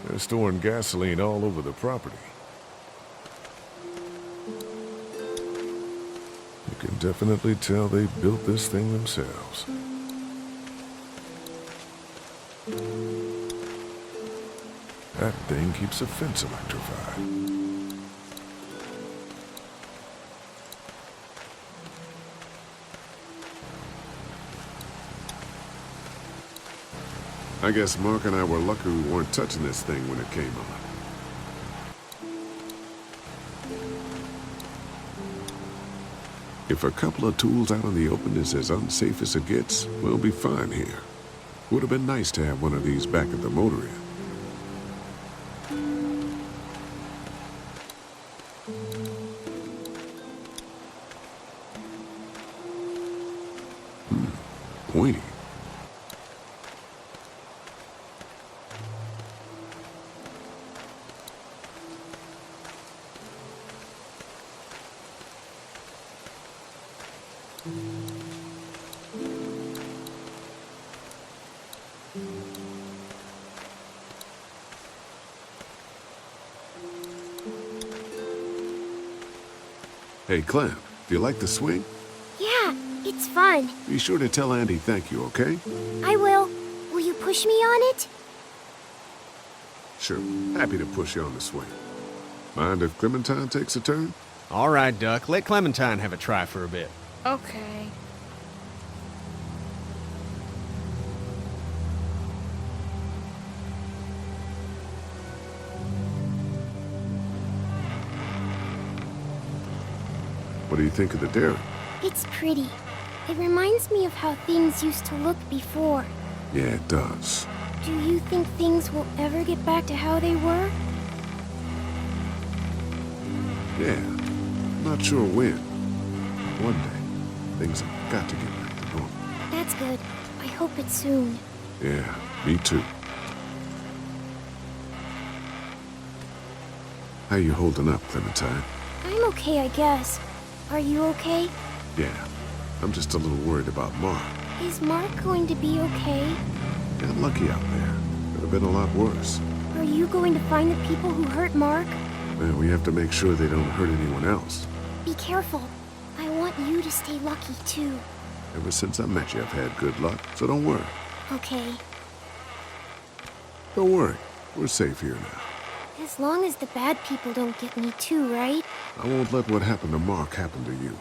They're storing gasoline all over the property. You can definitely tell they built this thing themselves. That thing keeps a fence electrified. I guess Mark and I were lucky we weren't touching this thing when it came on. If a couple of tools out in the open is as unsafe as it gets, we'll be fine here. Would have been nice to have one of these back at the motor inn. Pointy. Hey, Clem, do you like the swing? Yeah, it's fun. Be sure to tell Andy thank you, okay? I will. Will you push me on it? Sure, happy to push you on the swing. Mind if Clementine takes a turn? All right, Duck. Let Clementine have a try for a bit. Okay. What do you think of the dairy? It's pretty. It reminds me of how things used to look before. Yeah, it does. Do you think things will ever get back to how they were? Yeah, not sure when. One day, things have got to get back to normal. That's good. I hope it's soon. Yeah, me too. How you holding up, Clementine? I'm okay, I guess. Are you okay? Yeah, I'm just a little worried about Mark. Is Mark going to be okay? Got lucky out there. Could have been a lot worse. Are you going to find the people who hurt Mark? Well, we have to make sure they don't hurt anyone else. Be careful. I want you to stay lucky, too. Ever since I met you, I've had good luck, so don't worry. Okay. Don't worry. We're safe here now. As long as the bad people don't get me too, right? I won't let what happened to Mark happen to you.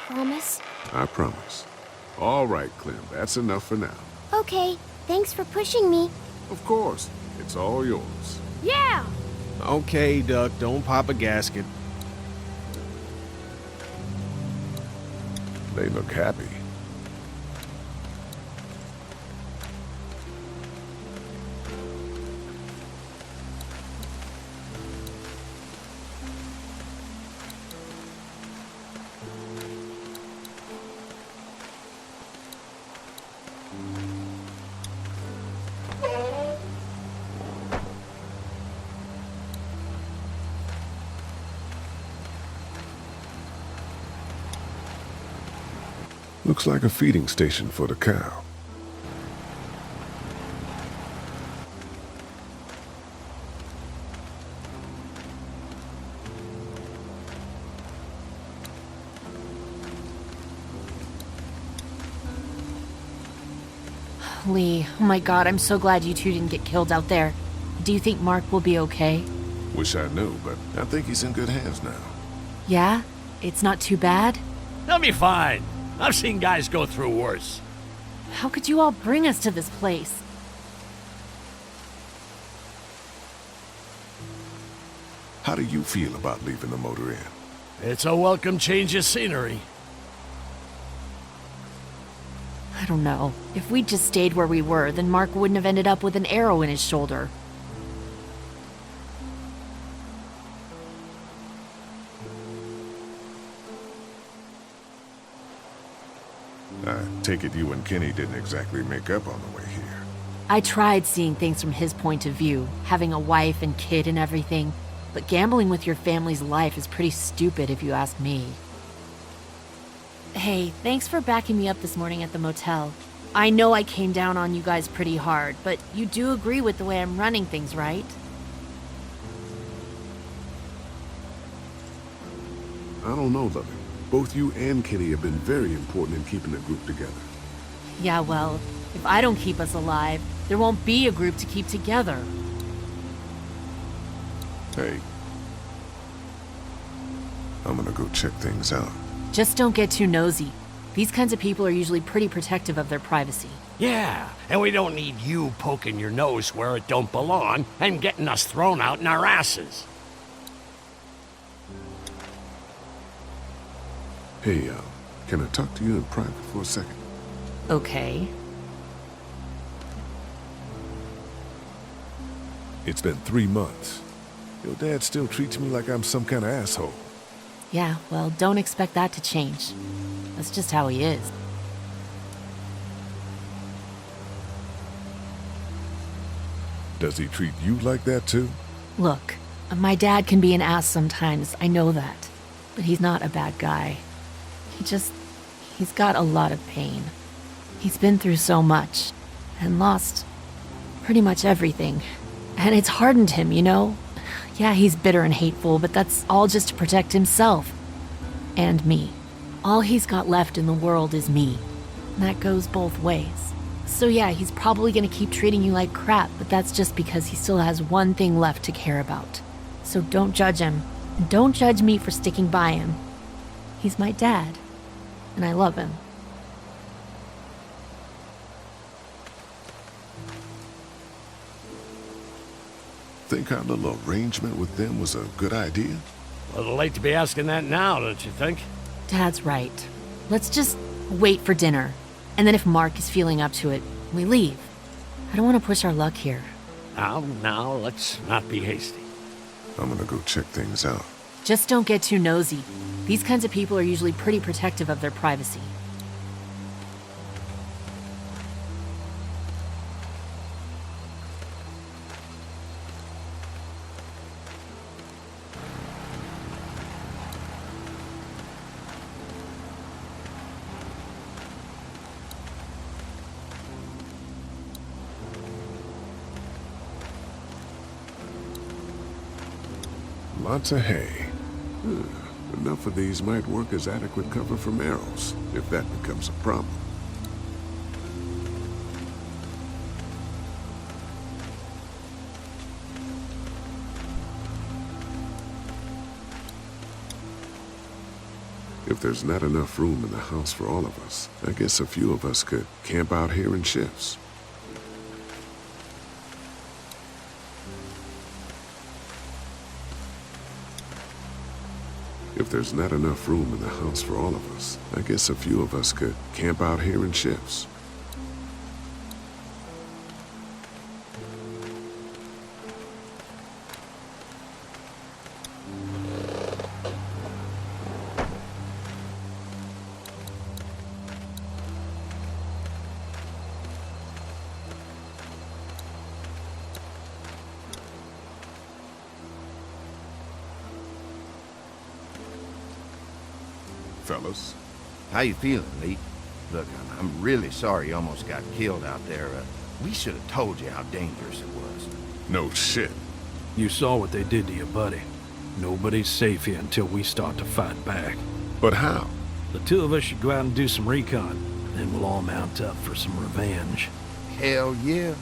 Promise? I promise. All right, Clem, that's enough for now. Okay. Thanks for pushing me. Of course. It's all yours. Yeah! Okay, Duck. Don't pop a gasket. They look happy. Looks like a feeding station for the cow. Lee, oh my god, I'm so glad you two didn't get killed out there. Do you think Mark will be okay? Wish I knew, but I think he's in good hands now. Yeah? It's not too bad? They'll be fine. I've seen guys go through worse. How could you all bring us to this place? How do you feel about leaving the motor inn? It's a welcome change of scenery. I don't know. If we'd just stayed where we were, then Mark wouldn't have ended up with an arrow in his shoulder. I take it you and Kenny didn't exactly make up on the way here. I tried seeing things from his point of view, having a wife and kid and everything, but gambling with your family's life is pretty stupid if you ask me. Hey, thanks for backing me up this morning at the motel. I know I came down on you guys pretty hard, but you do agree with the way I'm running things, right? I don't know, Lovey. Both you and Kenny have been very important in keeping the group together. Yeah, well, if I don't keep us alive, there won't be a group to keep together. Hey. I'm gonna go check things out. Just don't get too nosy. These kinds of people are usually pretty protective of their privacy. Yeah, and we don't need you poking your nose where it don't belong and getting us thrown out in our asses. Hey, can I talk to you in private for a second? Okay. It's been 3 months. Your dad still treats me like I'm some kind of asshole. Yeah, well, don't expect that to change. That's just how he is. Does he treat you like that too? Look, my dad can be an ass sometimes, I know that. But he's not a bad guy. He's got a lot of pain. He's been through so much, and lost pretty much everything. And it's hardened him, you know? Yeah, he's bitter and hateful, but that's all just to protect himself. And me. All he's got left in the world is me. And that goes both ways. So yeah, he's probably gonna keep treating you like crap, but that's just because he still has one thing left to care about. So don't judge him. And don't judge me for sticking by him. He's my dad. And I love him. Think our little arrangement with them was a good idea? A little late to be asking that now, don't you think? Dad's right. Let's just wait for dinner. And then if Mark is feeling up to it, we leave. I don't want to push our luck here. Now, let's not be hasty. I'm gonna go check things out. Just don't get too nosy. These kinds of people are usually pretty protective of their privacy. Lots of hay. Enough of these might work as adequate cover from arrows, if that becomes a problem. If there's not enough room in the house for all of us, I guess a few of us could camp out here in shifts. If there's not enough room in the house for all of us, I guess a few of us could camp out here in shifts. Fellas, How you feeling, Lee? Look, I'm really sorry you almost got killed out there. We should have told you how dangerous it was. No shit. You saw what they did to your buddy. Nobody's safe here until we start to fight back. But how? The two of us should go out and do some recon. Then we'll all mount up for some revenge. Hell yeah.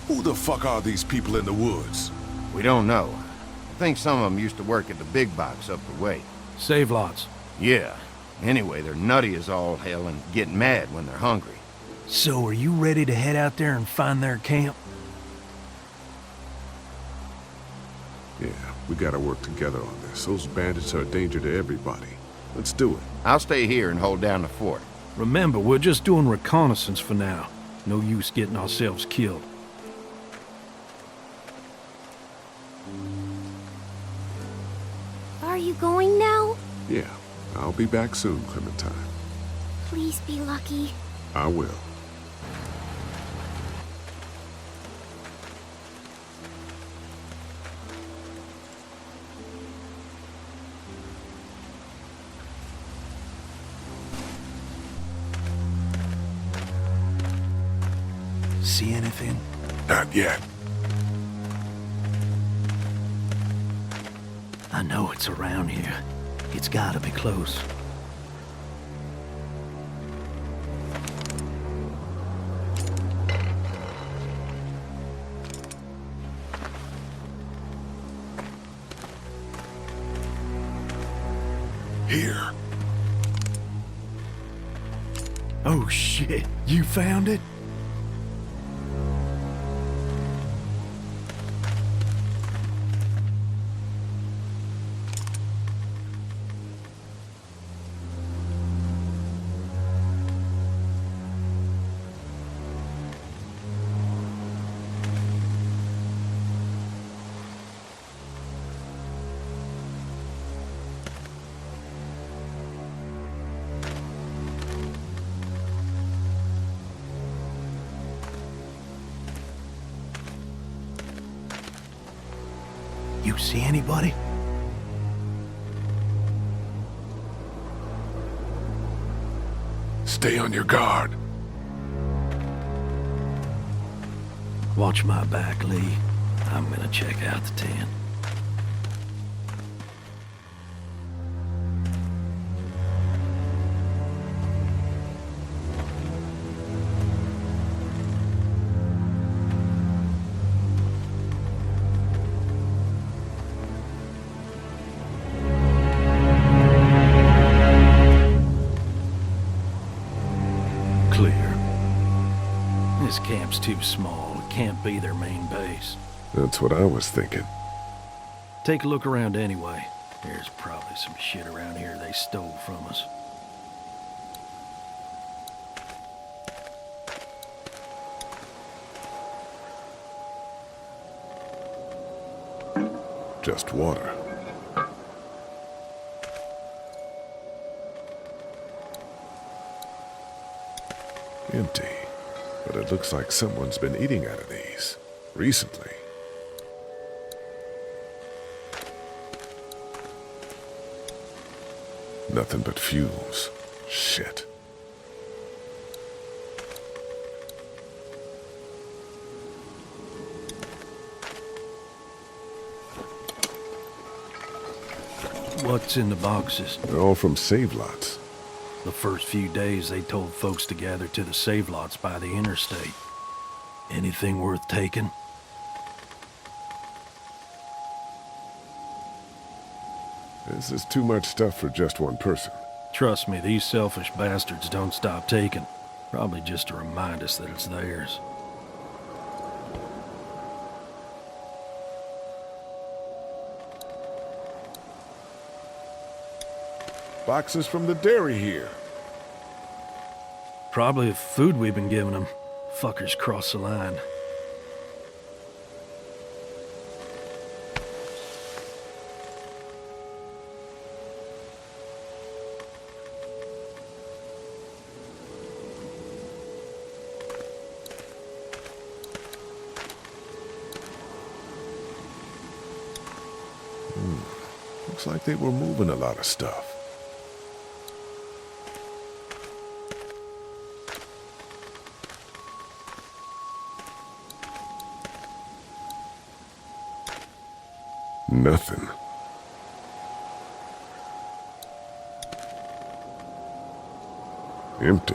Who the fuck are these people in the woods? We don't know. I think some of them used to work at the big box up the way. Save lots. Yeah. Anyway, they're nutty as all hell and get mad when they're hungry. So are you ready to head out there and find their camp? yeah, we gotta work together on this. Those bandits are a danger to everybody. Let's do it. I'll stay here and hold down the fort. Remember, we're just doing reconnaissance for now. No use getting ourselves killed. Are you going now? Yeah, I'll be back soon, Clementine. Please be lucky. I will. See anything? Not yet. I know it's around here. It's gotta be close. Here. Oh shit, you found it? You see anybody? Stay on your guard. Watch my back, Lee. I'm gonna check out the tent. Clear. This camp's too small. It can't be their main base. That's what I was thinking. Take a look around anyway. There's probably some shit around here they stole from us. Just water. Empty. But it looks like someone's been eating out of these. Recently. Nothing but fumes. Shit. What's in the boxes? They're all from save lots. The first few days they told folks to gather to the save lots by the interstate. Anything worth taking? This is too much stuff for just one person. Trust me, these selfish bastards don't stop taking. Probably just to remind us that it's theirs. Boxes from the dairy here. Probably the food we've been giving them. Fuckers cross the line. Looks like they were moving a lot of stuff. Nothing. Empty.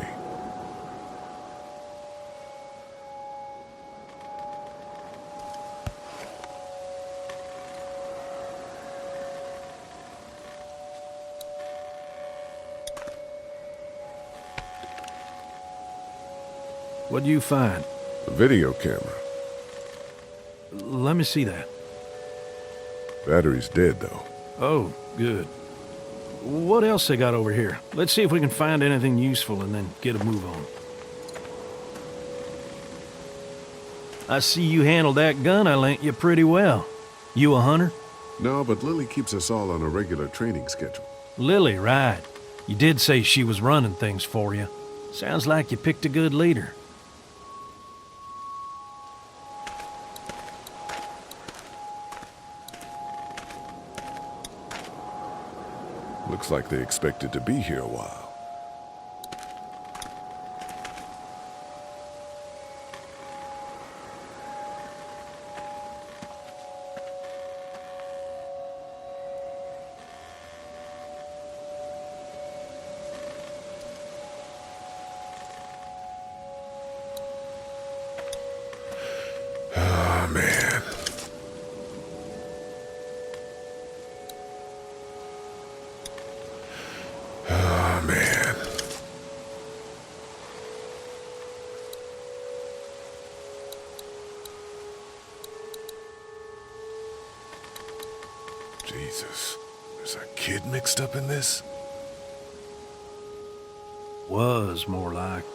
What'd you find? A video camera. Let me see that. Battery's dead, though. Oh, good. What else they got over here? Let's see if we can find anything useful and then get a move on. I see you handled that gun I lent you pretty well. You a hunter? No, but Lily keeps us all on a regular training schedule. Lily, right. You did say she was running things for you. Sounds like you picked a good leader. Looks like they expected to be here a while. Jesus. There's a kid mixed up in this? Was more like.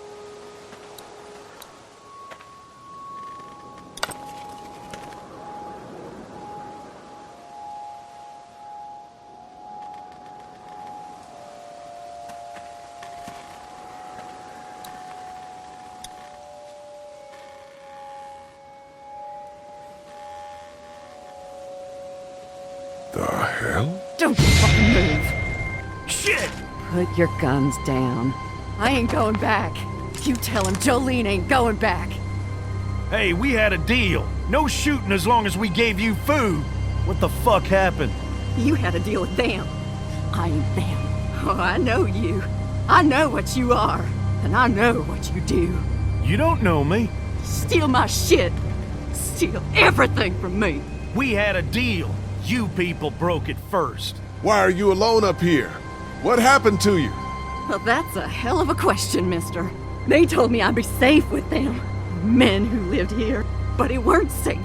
The hell? Don't fucking move. Shit! Put your guns down. I ain't going back. You tell him Jolene ain't going back. Hey, we had a deal. No shooting as long as we gave you food. What the fuck happened? You had a deal with them. I ain't them. Oh, I know you. I know what you are. And I know what you do. You don't know me. Steal my shit. Steal everything from me. We had a deal. You people broke it first. Why are you alone up here? What happened to you? Well, that's a hell of a question, mister. They told me I'd be safe with them. Men who lived here. But it weren't safe.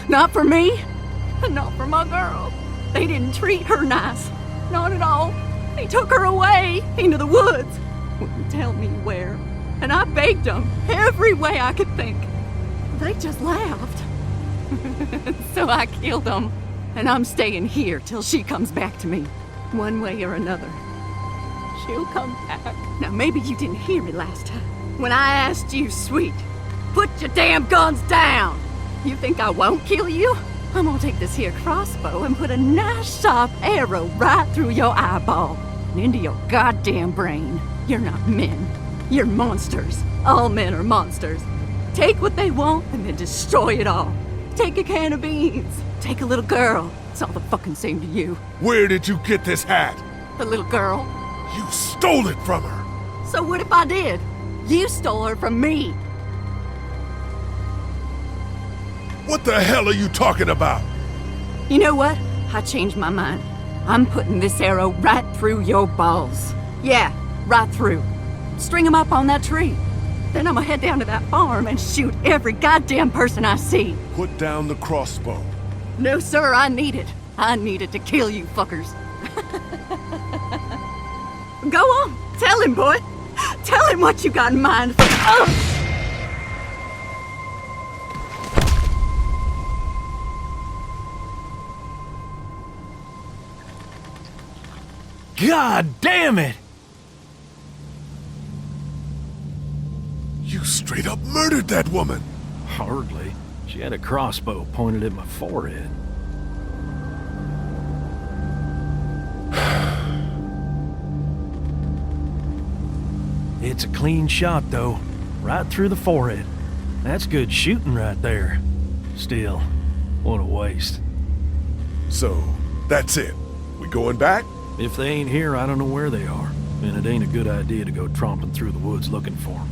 Not for me. And not for my girl. They didn't treat her nice. Not at all. They took her away into the woods. Wouldn't tell me where. And I begged them every way I could think. They just laughed. So I killed them. And I'm staying here till she comes back to me. One way or another. She'll come back. Now, maybe you didn't hear me last time. When I asked you, sweet, put your damn guns down. You think I won't kill you? I'm gonna take this here crossbow and put a nice sharp arrow right through your eyeball and into your goddamn brain. You're not men. You're monsters. All men are monsters. Take what they want and then destroy it all. Take a can of beans. Take a little girl. It's all the fucking same to you. Where did you get this hat? The little girl. You stole it from her! So what if I did? You stole her from me. What the hell are you talking about? You know what? I changed my mind. I'm putting this arrow right through your balls. Yeah, right through. String 'em up on that tree. Then I'm gonna head down to that farm and shoot every goddamn person I see. Put down the crossbow. No, sir, I need it. I need it to kill you fuckers. Go on. Tell him, boy. Tell him what you got in mind. God damn it! You straight up murdered that woman! Hardly. She had a crossbow pointed at my forehead. It's a clean shot, though. Right through the forehead. That's good shooting right there. Still, what a waste. So, that's it. We going back? If they ain't here, I don't know where they are. And it ain't a good idea to go tromping through the woods looking for them.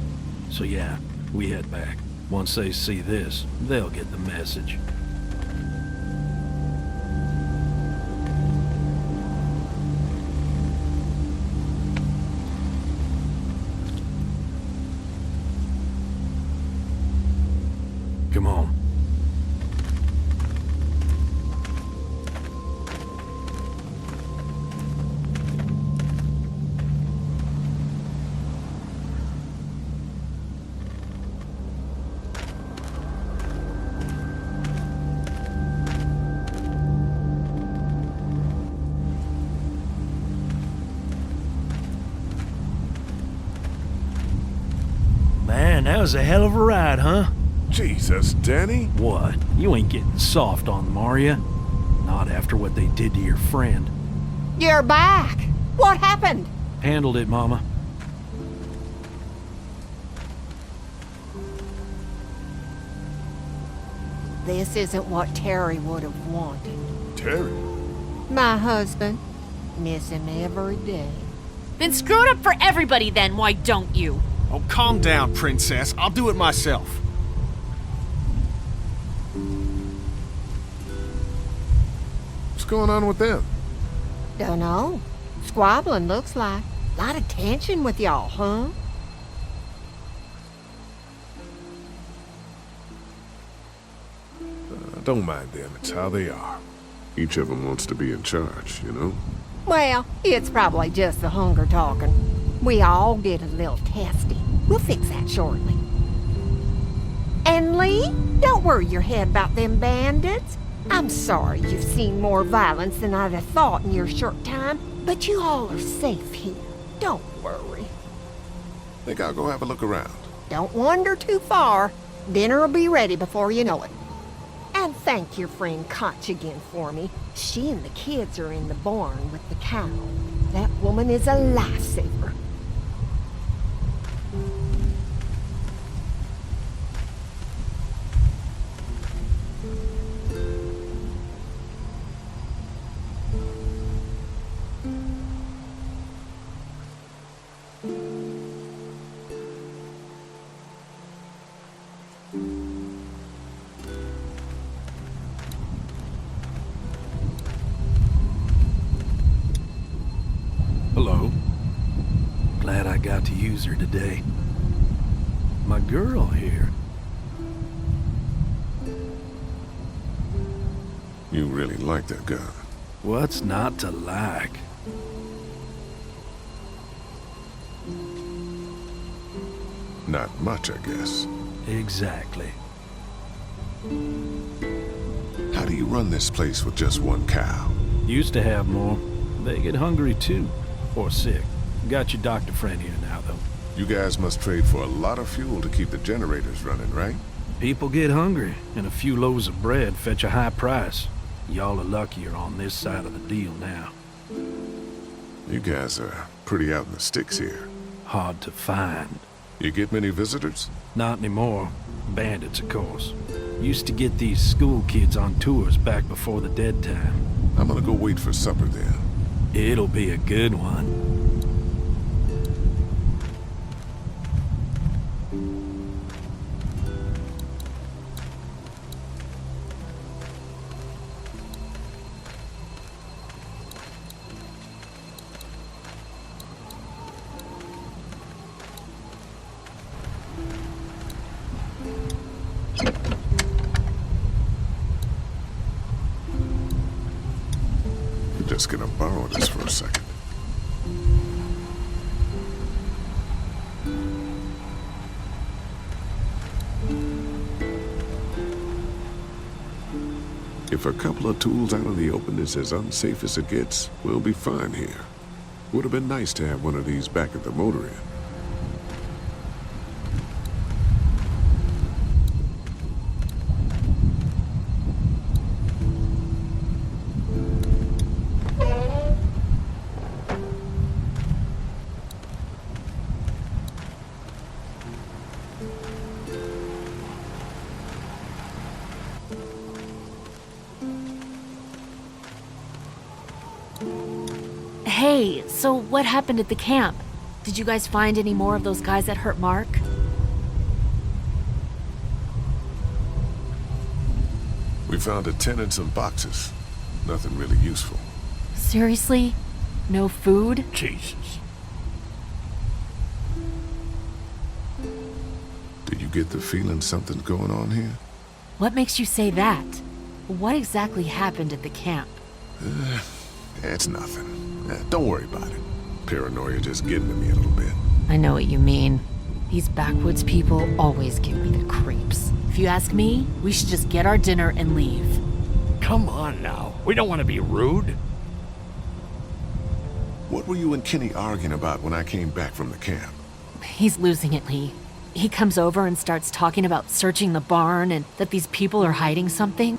So yeah, we head back. Once they see this, they'll get the message. Come on. Man, that was a hell of a ride, huh? Jesus, Danny. What? You ain't getting soft on them, are ya? Not after what they did to your friend. You're back. What happened? Handled it, Mama. This isn't what Terry would have wanted. Terry? My husband. Miss him every day. Then screw it up for everybody then, why don't you? Oh, calm down, princess. I'll do it myself. What's going on with them? Dunno. Squabbling looks like. Lot of tension with y'all, huh? Don't mind them, it's how they are. Each of them wants to be in charge, you know? Well, it's probably just the hunger talking. We all get a little testy. We'll fix that shortly. And Lee, don't worry your head about them bandits. I'm sorry you've seen more violence than I'd have thought in your short time, but you all are safe here. Don't worry. Think I'll go have a look around. Don't wander too far. Dinner'll be ready before you know it. And thank your friend Koch again for me. She and the kids are in the barn with the cow. That woman is a lifesaver. Hello. Glad I got to use her today. My girl here. You really like that gun. What's not to like? Not much, I guess. Exactly. How do you run this place with just one cow? Used to have more. They get hungry too. Or sick. Got your doctor friend here now, though. You guys must trade for a lot of fuel to keep the generators running, right? People get hungry, and a few loaves of bread fetch a high price. Y'all are luckier on this side of the deal now. You guys are pretty out in the sticks here. Hard to find. You get many visitors? Not anymore. Bandits, of course. Used to get these school kids on tours back before the dead time. I'm gonna go wait for supper then. It'll be a good one. Just gonna borrow this for a second. If a couple of tools out in the open is as unsafe as it gets, we'll be fine here. Would have been nice to have one of these back at the motor inn. Hey, so what happened at the camp? Did you guys find any more of those guys that hurt Mark? We found a tent and some boxes. Nothing really useful. Seriously? No food? Jesus. Do you get the feeling something's going on here? What makes you say that? What exactly happened at the camp? It's nothing. Don't worry about it. Paranoia just getting to me a little bit. I know what you mean. These backwoods people always give me the creeps. If you ask me, we should just get our dinner and leave. Come on now. We don't want to be rude. What were you and Kenny arguing about when I came back from the camp? He's losing it, Lee. He comes over and starts talking about searching the barn and that these people are hiding something.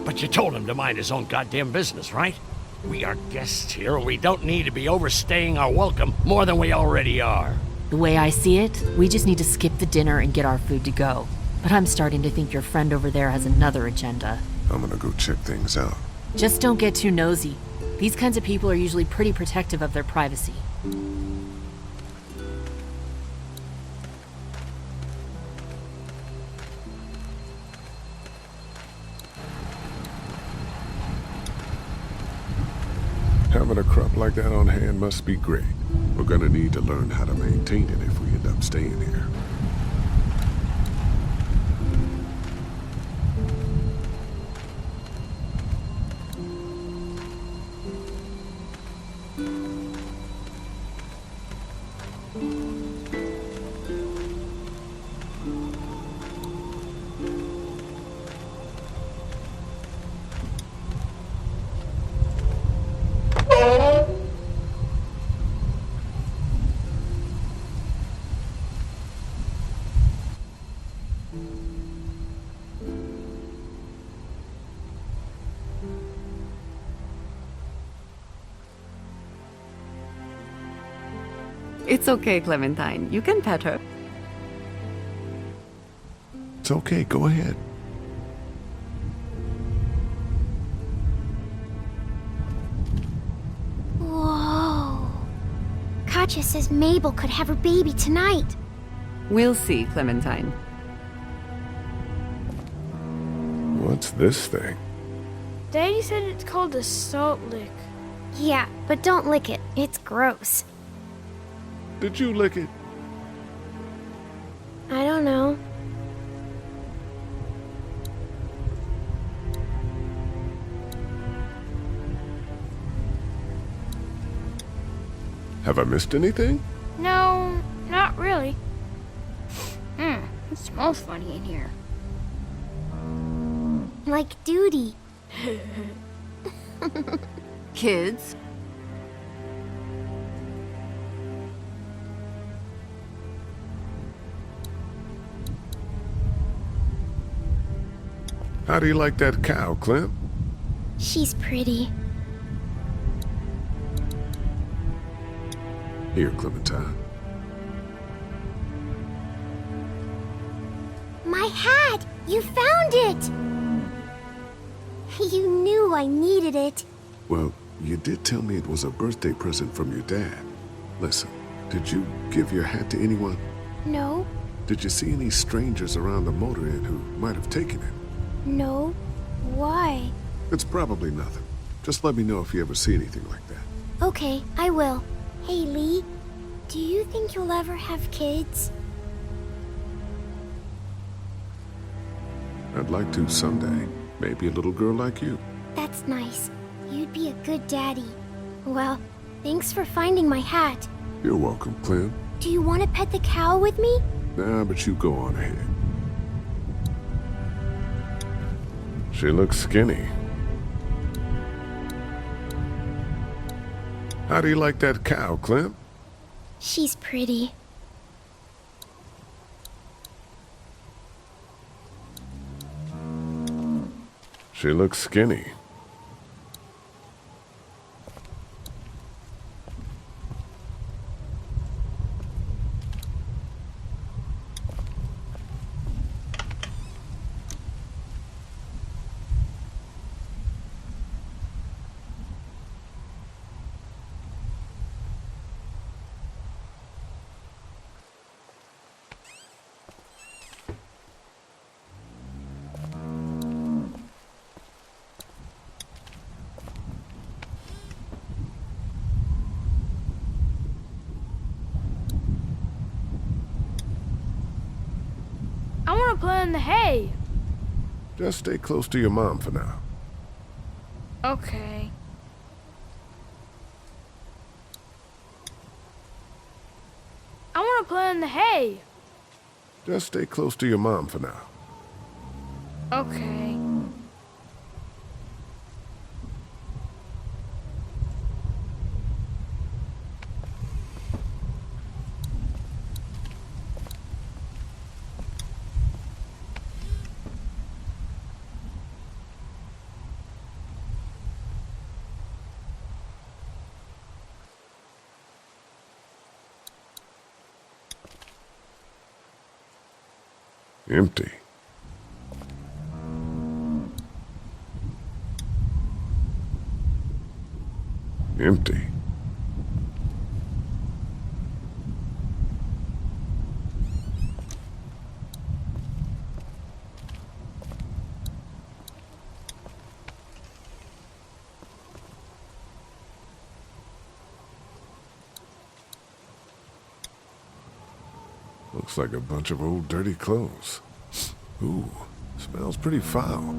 But you told him to mind his own goddamn business, right? We are guests here, and we don't need to be overstaying our welcome more than we already are. The way I see it, we just need to skip the dinner and get our food to go. But I'm starting to think your friend over there has another agenda. I'm gonna go check things out. Just don't get too nosy. These kinds of people are usually pretty protective of their privacy. Having a crop like that on hand must be great. We're gonna need to learn how to maintain it if we end up staying here. It's okay, Clementine. You can pet her. It's okay, go ahead. Whoa. Katja says Mabel could have her baby tonight. We'll see, Clementine. What's this thing? Daddy said it's called a salt lick. Yeah, but don't lick it. It's gross. Did you lick it? I don't know. Have I missed anything? No, not really. It smells funny in here. Like duty. Kids, How do you like that cow, Clem? She's pretty. Here, Clementine. My hat! You found it! You knew I needed it. Well, you did tell me it was a birthday present from your dad. Listen, did you give your hat to anyone? No, Did you see any strangers around the motor inn who might have taken it? no. Why? It's probably nothing. Just let me know if you ever see anything like that. Okay, I will. Hey, Lee, do you think you'll ever have kids? I'd like to someday. Maybe a little girl like you. That's nice. You'd be a good daddy. Well, thanks for finding my hat. You're welcome, Clem. Do you want to pet the cow with me? Nah, but you go on ahead. She looks skinny. How do you like that cow, Clem? She's pretty. She looks skinny. I want to play in the hay. Just stay close to your mom for now. Okay. I want to play in the hay. Just stay close to your mom for now. Okay. Empty. Empty. Looks like a bunch of old dirty clothes. Ooh, smells pretty foul.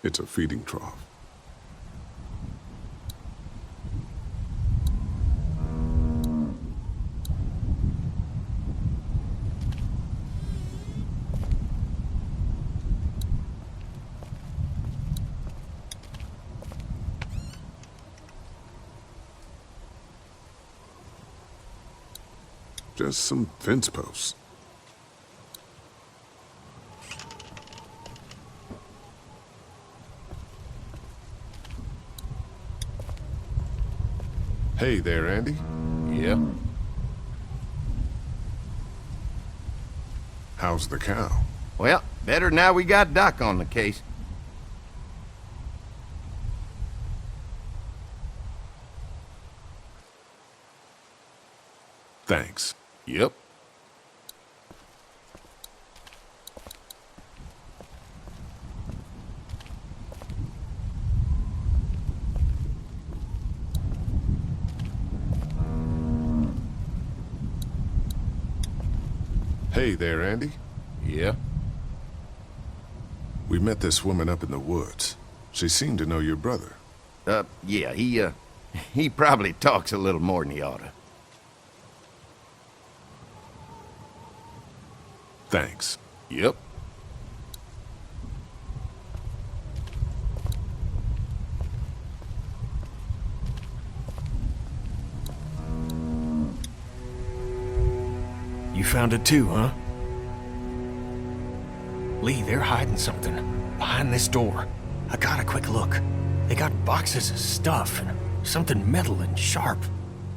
It's a feeding trough. Just some fence posts. Hey there, Andy. Yeah? How's the cow? Well, better now we got Doc on the case. Thanks. Yep. Hey there, Andy. Yeah? We met this woman up in the woods. She seemed to know your brother. Yeah, he probably talks a little more than he oughta. Thanks. Yep. You found it too, huh? Lee, they're hiding something behind this door. I got a quick look. They got boxes of stuff and something metal and sharp.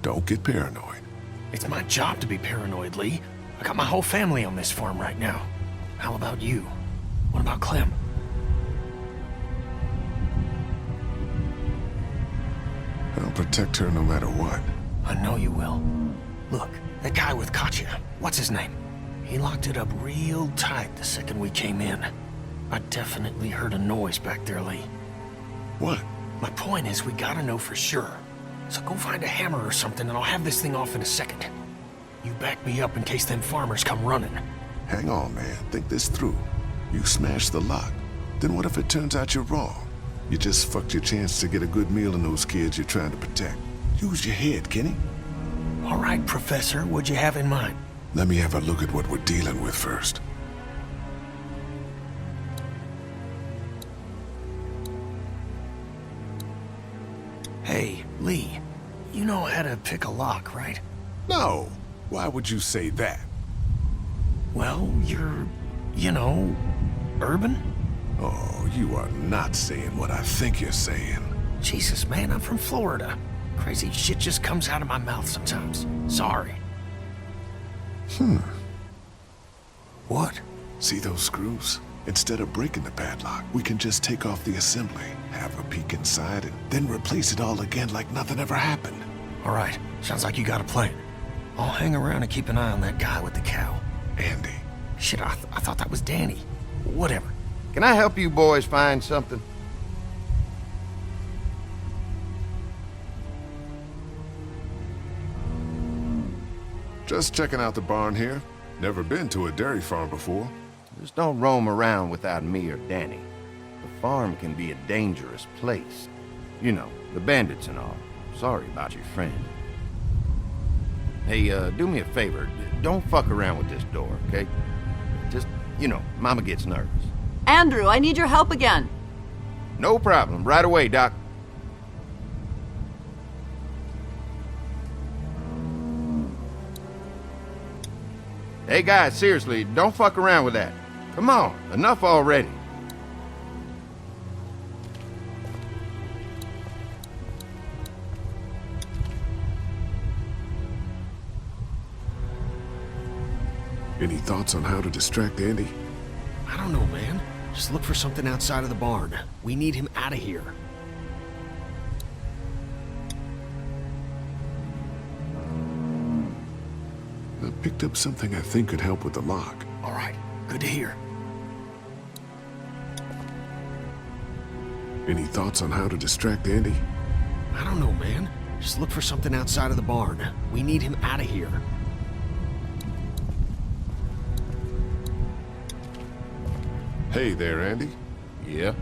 Don't get paranoid. It's my job to be paranoid, Lee. I got my whole family on this farm right now. How about you? What about Clem? I'll protect her no matter what. I know you will. Look, that guy with Katya, what's his name? He locked it up real tight the second we came in. I definitely heard a noise back there, Lee. What? My point is, we gotta know for sure. So go find a hammer or something and I'll have this thing off in a second. You back me up in case them farmers come running. Hang on, man. Think this through. You smashed the lock. Then what if it turns out you're wrong? You just fucked your chance to get a good meal in those kids you're trying to protect. Use your head, Kenny. All right, Professor, what'd you have in mind? Let me have a look at what we're dealing with first. Hey, Lee, you know how to pick a lock, right? No. Why would you say that? Well, you're, urban? Oh, you are not saying what I think you're saying. Jesus, man, I'm from Florida. Crazy shit just comes out of my mouth sometimes. Sorry. What? See those screws? Instead of breaking the padlock, we can just take off the assembly, have a peek inside, and then replace it all again like nothing ever happened. All right, sounds like you got a plan. I'll hang around and keep an eye on that guy with the cow. Andy. Shit, I thought that was Danny. Whatever. Can I help you boys find something? Just checking out the barn here. Never been to a dairy farm before. Just don't roam around without me or Danny. The farm can be a dangerous place. You know, the bandits and all. Sorry about your friend. Hey, do me a favor. Don't fuck around with this door, okay? Just, Mama gets nervous. Andrew, I need your help again. No problem. Right away, Doc. Hey, guys, seriously, don't fuck around with that. Come on, enough already. Any thoughts on how to distract Andy? I don't know, man. Just look for something outside of the barn. We need him out of here. I picked up something I think could help with the lock. All right, good to hear. Any thoughts on how to distract Andy? I don't know, man. Just look for something outside of the barn. We need him out of here. Hey there, Andy. Yeah?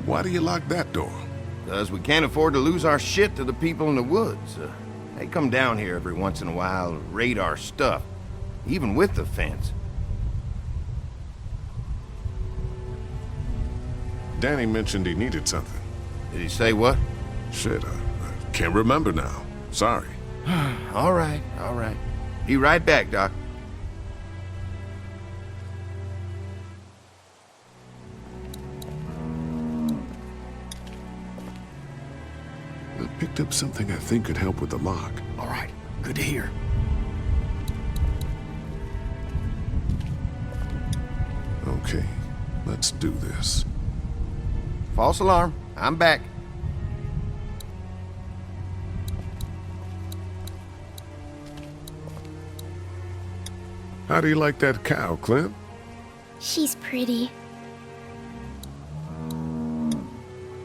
Why do you lock that door? Because we can't afford to lose our shit to the people in the woods. They come down here every once in a while, raid our stuff, even with the fence. Danny mentioned he needed something. Did he say what? Shit, I can't remember now. Sorry. All right. Be right back, Doc. I picked up something I think could help with the lock. All right, good to hear. Okay, let's do this. False alarm. I'm back. How do you like that cow, Clint? She's pretty.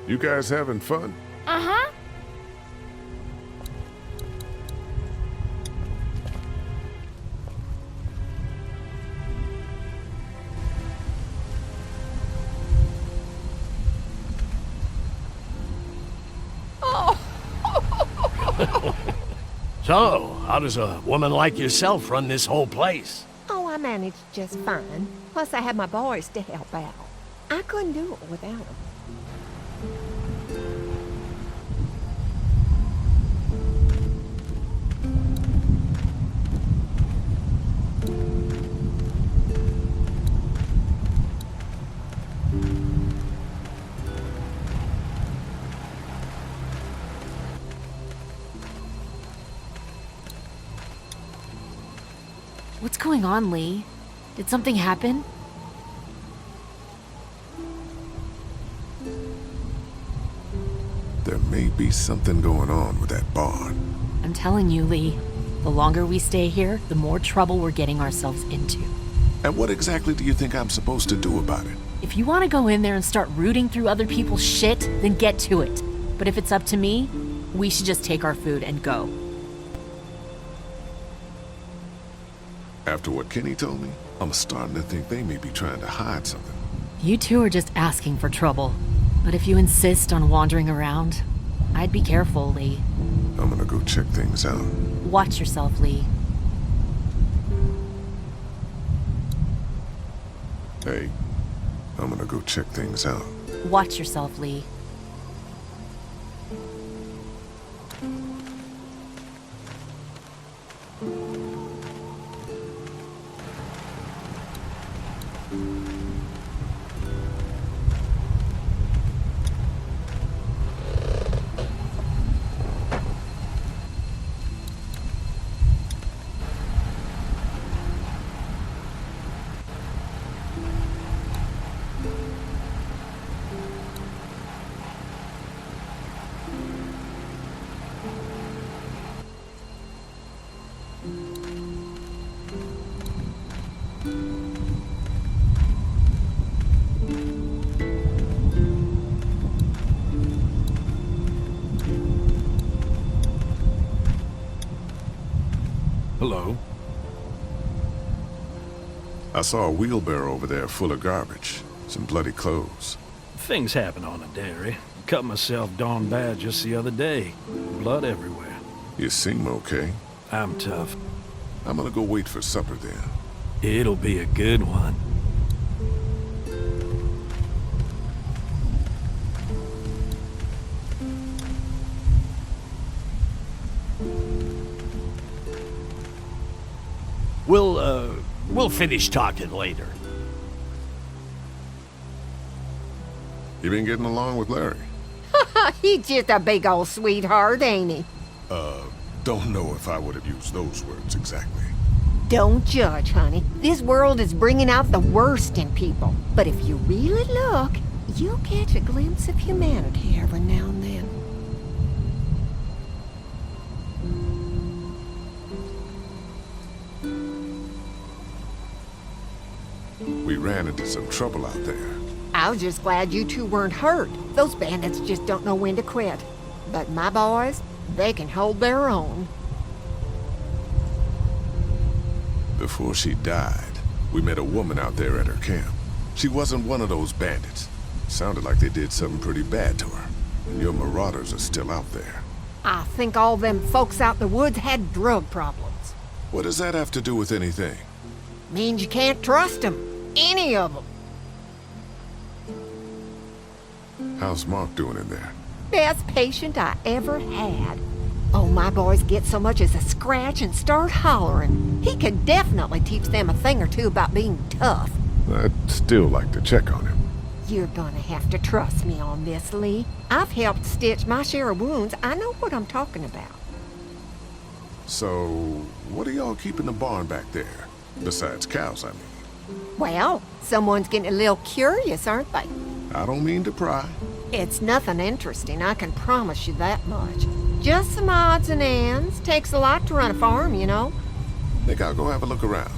You guys having fun? Uh-huh. So, how does a woman like yourself run this whole place? Oh, I managed just fine. Plus, I had my boys to help out. I couldn't do it without them. What's going on, Lee? Did something happen? There may be something going on with that barn. I'm telling you, Lee. The longer we stay here, the more trouble we're getting ourselves into. And what exactly do you think I'm supposed to do about it? If you want to go in there and start rooting through other people's shit, then get to it. But if it's up to me, we should just take our food and go. After what Kenny told me, I'm starting to think they may be trying to hide something. You two are just asking for trouble. But if you insist on wandering around, I'd be careful, Lee. I'm gonna go check things out. Watch yourself, Lee. Hey, I'm gonna go check things out. Watch yourself, Lee. Hello? I saw a wheelbarrow over there full of garbage. Some bloody clothes. Things happen on a dairy. Cut myself darn bad just the other day. Blood everywhere. You seem okay. I'm tough. I'm gonna go wait for supper then. It'll be a good one. We'll finish talking later. You been getting along with Larry? He's just a big old sweetheart, ain't he? Don't know if I would have used those words exactly. Don't judge, honey. This world is bringing out the worst in people. But if you really look, you'll catch a glimpse of humanity every now and then. We ran into some trouble out there. I was just glad you two weren't hurt. Those bandits just don't know when to quit. But my boys, they can hold their own. Before she died, we met a woman out there at her camp. She wasn't one of those bandits. Sounded like they did something pretty bad to her. And your marauders are still out there. I think all them folks out in the woods had drug problems. What does that have to do with anything? Means you can't trust them. Any of them. How's Mark doing in there? Best patient I ever had. Oh, my boys get so much as a scratch and start hollering. He could definitely teach them a thing or two about being tough. I'd still like to check on him. You're gonna have to trust me on this, Lee. I've helped stitch my share of wounds. I know what I'm talking about. So, what are y'all keeping the barn back there? Besides cows, I mean. Well, someone's getting a little curious, aren't they? I don't mean to pry. It's nothing interesting, I can promise you that much. Just some odds and ends. Takes a lot to run a farm, you know. Think I'll go have a look around.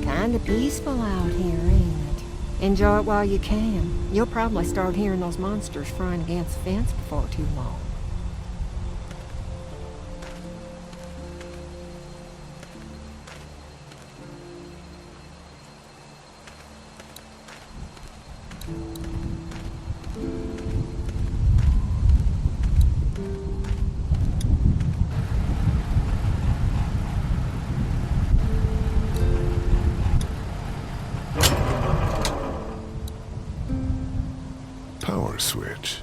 Kinda peaceful out here, ain't it? Enjoy it while you can. You'll probably start hearing those monsters frying against the fence before too long. Power switch.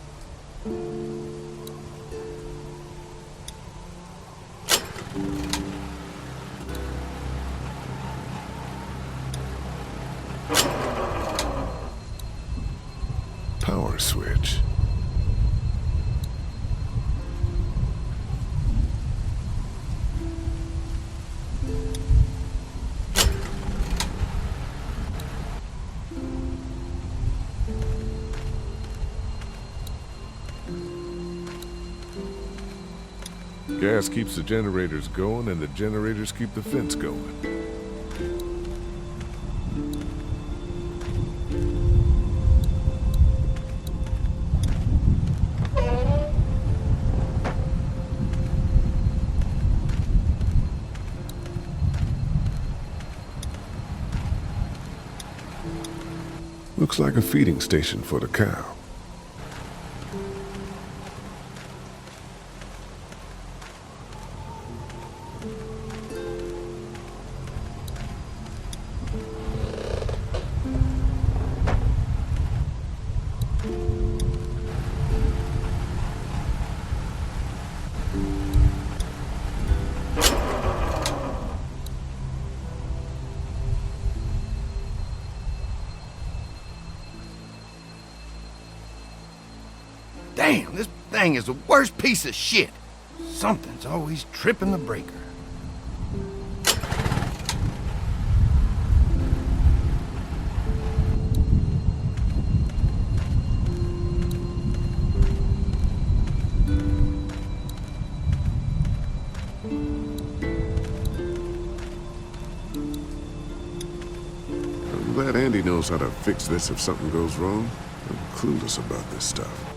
Power switch. Gas keeps the generators going, and the generators keep the fence going. Looks like a feeding station for the cow. Damn, this thing is the worst piece of shit. Something's always tripping the breaker. I'm glad Andy knows how to fix this if something goes wrong. I'm clueless about this stuff.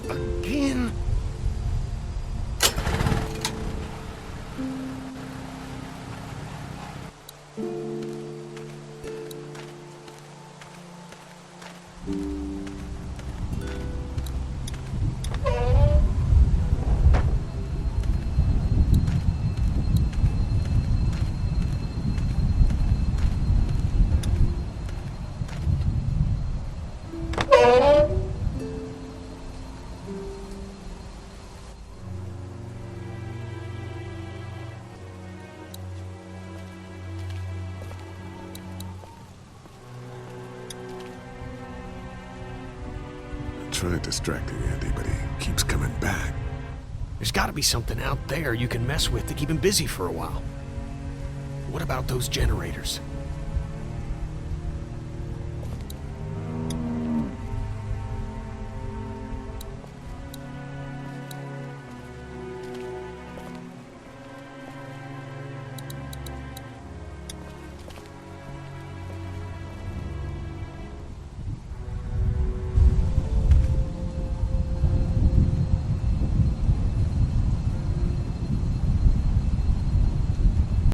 Again? Tried distracting Andy, but he keeps coming back. There's gotta be something out there you can mess with to keep him busy for a while. What about those generators?